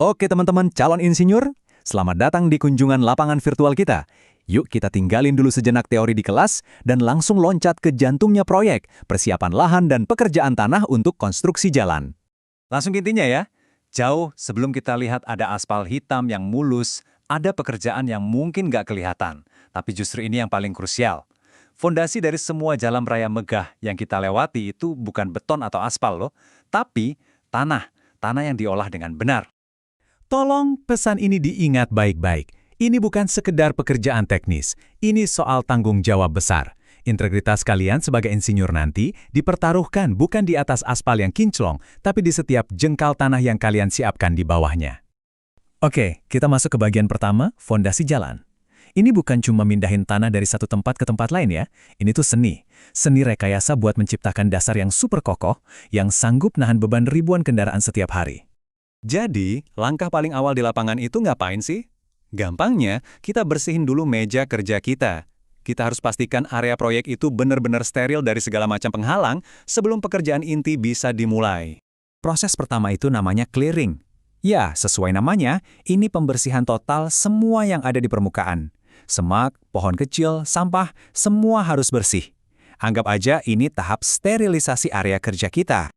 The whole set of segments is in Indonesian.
Oke teman-teman calon insinyur, selamat datang di kunjungan lapangan virtual kita. Yuk kita tinggalin dulu sejenak teori di kelas dan langsung loncat ke jantungnya proyek, persiapan lahan dan pekerjaan tanah untuk konstruksi jalan. Langsung ke intinya ya, jauh sebelum kita lihat ada aspal hitam yang mulus, ada pekerjaan yang mungkin nggak kelihatan, tapi justru ini yang paling krusial. Fondasi dari semua jalan raya megah yang kita lewati itu bukan beton atau aspal loh, tapi tanah yang diolah dengan benar. Tolong pesan ini diingat baik-baik. Ini bukan sekedar pekerjaan teknis. Ini soal tanggung jawab besar. Integritas kalian sebagai insinyur nanti dipertaruhkan bukan di atas aspal yang kinclong, tapi di setiap jengkal tanah yang kalian siapkan di bawahnya. Oke, kita masuk ke bagian pertama, fondasi jalan. Ini bukan cuma mindahin tanah dari satu tempat ke tempat lain ya. Ini tuh seni. Seni rekayasa buat menciptakan dasar yang super kokoh, yang sanggup nahan beban ribuan kendaraan setiap hari. Jadi, langkah paling awal di lapangan itu ngapain sih? Gampangnya, kita bersihin dulu meja kerja kita. Kita harus pastikan area proyek itu benar-benar steril dari segala macam penghalang sebelum pekerjaan inti bisa dimulai. Proses pertama itu namanya clearing. Ya, sesuai namanya, ini pembersihan total semua yang ada di permukaan. Semak, pohon kecil, sampah, semua harus bersih. Anggap aja ini tahap sterilisasi area kerja kita.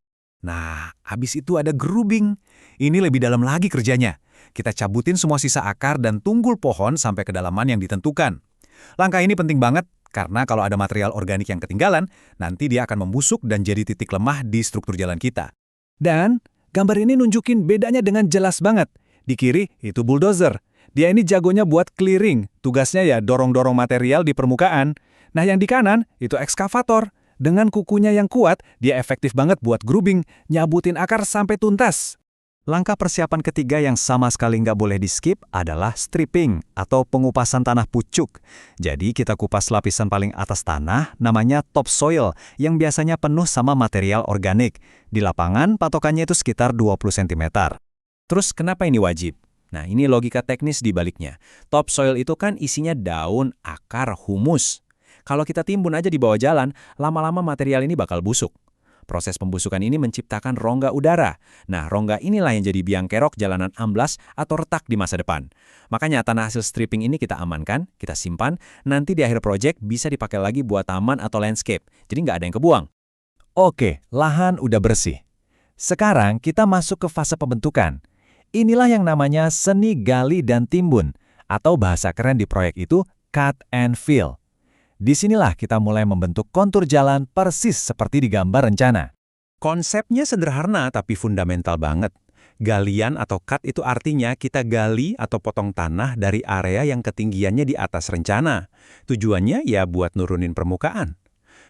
Nah, habis itu ada grooving. Ini lebih dalam lagi kerjanya. Kita cabutin semua sisa akar dan tunggul pohon sampai kedalaman yang ditentukan. Langkah ini penting banget, karena kalau ada material organik yang ketinggalan, nanti dia akan membusuk dan jadi titik lemah di struktur jalan kita. Dan, gambar ini nunjukin bedanya dengan jelas banget. Di kiri, itu bulldozer. Dia ini jagonya buat clearing. Tugasnya ya dorong-dorong material di permukaan. Nah, yang di kanan, itu ekskavator. Dengan kukunya yang kuat, dia efektif banget buat grooving, nyabutin akar sampai tuntas. Langkah persiapan ketiga yang sama sekali nggak boleh di-skip adalah stripping atau pengupasan tanah pucuk. Jadi kita kupas lapisan paling atas tanah, namanya topsoil, yang biasanya penuh sama material organik. Di lapangan, patokannya itu sekitar 20 cm. Terus kenapa ini wajib? Nah, ini logika teknis di baliknya. Topsoil itu kan isinya daun, akar, humus. Kalau kita timbun aja di bawah jalan, lama-lama material ini bakal busuk. Proses pembusukan ini menciptakan rongga udara. Nah, rongga inilah yang jadi biang kerok jalanan amblas atau retak di masa depan. Makanya tanah hasil stripping ini kita amankan, kita simpan, nanti di akhir proyek bisa dipakai lagi buat taman atau landscape. Jadi nggak ada yang kebuang. Oke, lahan udah bersih. Sekarang kita masuk ke fase pembentukan. Inilah yang namanya seni gali dan timbun, atau bahasa keren di proyek itu cut and fill. Disinilah kita mulai membentuk kontur jalan persis seperti di gambar rencana. Konsepnya sederhana tapi fundamental banget. Galian atau cut itu artinya kita gali atau potong tanah dari area yang ketinggiannya di atas rencana. Tujuannya ya buat nurunin permukaan.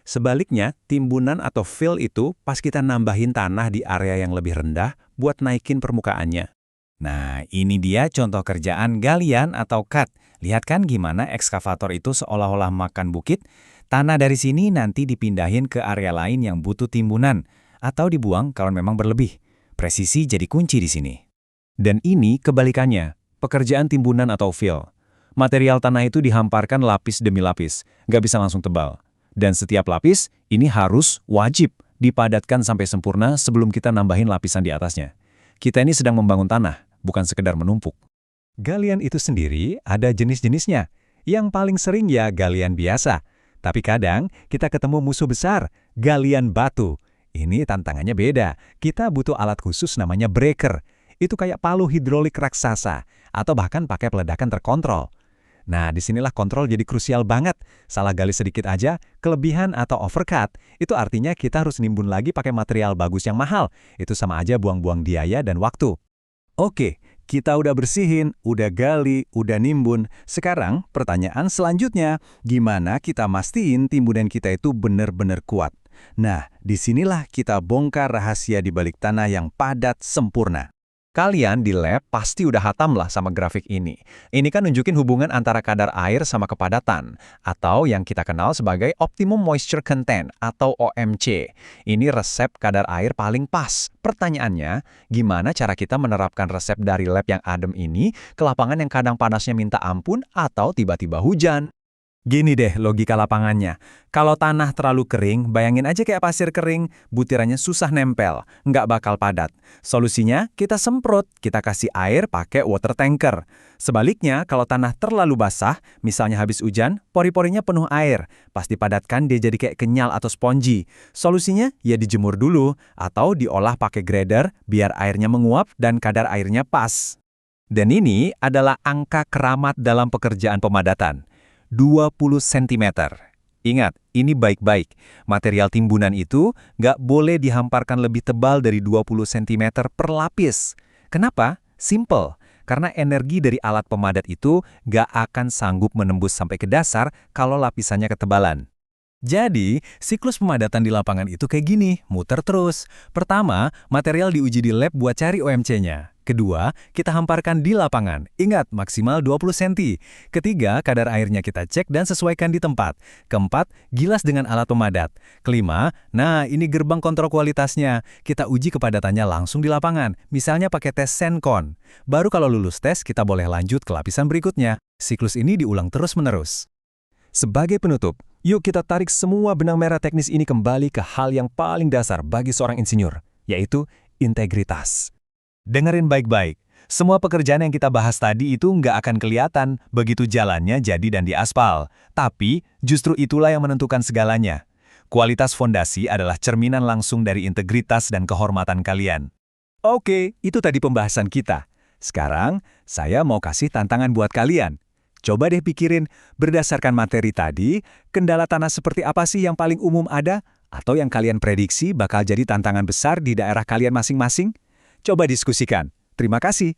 Sebaliknya, timbunan atau fill itu pas kita nambahin tanah di area yang lebih rendah buat naikin permukaannya. Nah, ini dia contoh kerjaan galian atau cut. Lihat kan gimana ekskavator itu seolah-olah makan bukit? Tanah dari sini nanti dipindahin ke area lain yang butuh timbunan, atau dibuang kalau memang berlebih. Presisi jadi kunci di sini. Dan ini kebalikannya, pekerjaan timbunan atau fill. Material tanah itu dihamparkan lapis demi lapis, nggak bisa langsung tebal. Dan setiap lapis, ini harus, wajib, dipadatkan sampai sempurna sebelum kita nambahin lapisan di atasnya. Kita ini sedang membangun tanah, bukan sekedar menumpuk. Galian itu sendiri ada jenis-jenisnya. Yang paling sering ya galian biasa. Tapi kadang kita ketemu musuh besar, galian batu. Ini tantangannya beda. Kita butuh alat khusus namanya breaker. Itu kayak palu hidrolik raksasa. Atau bahkan pakai peledakan terkontrol. Nah, disinilah kontrol jadi krusial banget. Salah gali sedikit aja, kelebihan atau overcut, itu artinya kita harus nimbun lagi pakai material bagus yang mahal. Itu sama aja buang-buang biaya dan waktu. Oke, kita udah bersihin, udah gali, udah nimbun. Sekarang pertanyaan selanjutnya, gimana kita mastiin timbunan kita itu benar-benar kuat? Nah, disinilah kita bongkar rahasia di balik tanah yang padat sempurna. Kalian di lab pasti udah hatam lah sama grafik ini. Ini kan nunjukin hubungan antara kadar air sama kepadatan, atau yang kita kenal sebagai Optimum Moisture Content atau OMC. Ini resep kadar air paling pas. Pertanyaannya, gimana cara kita menerapkan resep dari lab yang adem ini ke lapangan yang kadang panasnya minta ampun atau tiba-tiba hujan? Gini deh logika lapangannya. Kalau tanah terlalu kering, bayangin aja kayak pasir kering, butirannya susah nempel, nggak bakal padat. Solusinya, kita semprot, kita kasih air pakai water tanker. Sebaliknya, kalau tanah terlalu basah, misalnya habis hujan, pori-porinya penuh air. Pas dipadatkan, dia jadi kayak kenyal atau spongy. Solusinya, ya dijemur dulu, atau diolah pakai grader, biar airnya menguap dan kadar airnya pas. Dan ini adalah angka keramat dalam pekerjaan pemadatan. 20 cm. Ingat, ini baik-baik. Material timbunan itu nggak boleh dihamparkan lebih tebal dari 20 cm per lapis. Kenapa? Simple. Karena energi dari alat pemadat itu nggak akan sanggup menembus sampai ke dasar kalau lapisannya ketebalan. Jadi, siklus pemadatan di lapangan itu kayak gini, muter terus. Pertama, material diuji di lab buat cari OMC-nya. Kedua, kita hamparkan di lapangan. Ingat, maksimal 20 cm. Ketiga, kadar airnya kita cek dan sesuaikan di tempat. Keempat, gilas dengan alat pemadat. Kelima, nah ini gerbang kontrol kualitasnya. Kita uji kepadatannya langsung di lapangan, misalnya pakai tes Sencon. Baru kalau lulus tes, kita boleh lanjut ke lapisan berikutnya. Siklus ini diulang terus-menerus. Sebagai penutup, yuk kita tarik semua benang merah teknis ini kembali ke hal yang paling dasar bagi seorang insinyur, yaitu integritas. Dengerin baik-baik, semua pekerjaan yang kita bahas tadi itu nggak akan kelihatan begitu jalannya jadi dan di aspal. Tapi, justru itulah yang menentukan segalanya. Kualitas fondasi adalah cerminan langsung dari integritas dan kehormatan kalian. Oke, itu tadi pembahasan kita. Sekarang, saya mau kasih tantangan buat kalian. Coba deh pikirin, berdasarkan materi tadi, kendala tanah seperti apa sih yang paling umum ada? Atau yang kalian prediksi bakal jadi tantangan besar di daerah kalian masing-masing? Coba diskusikan. Terima kasih.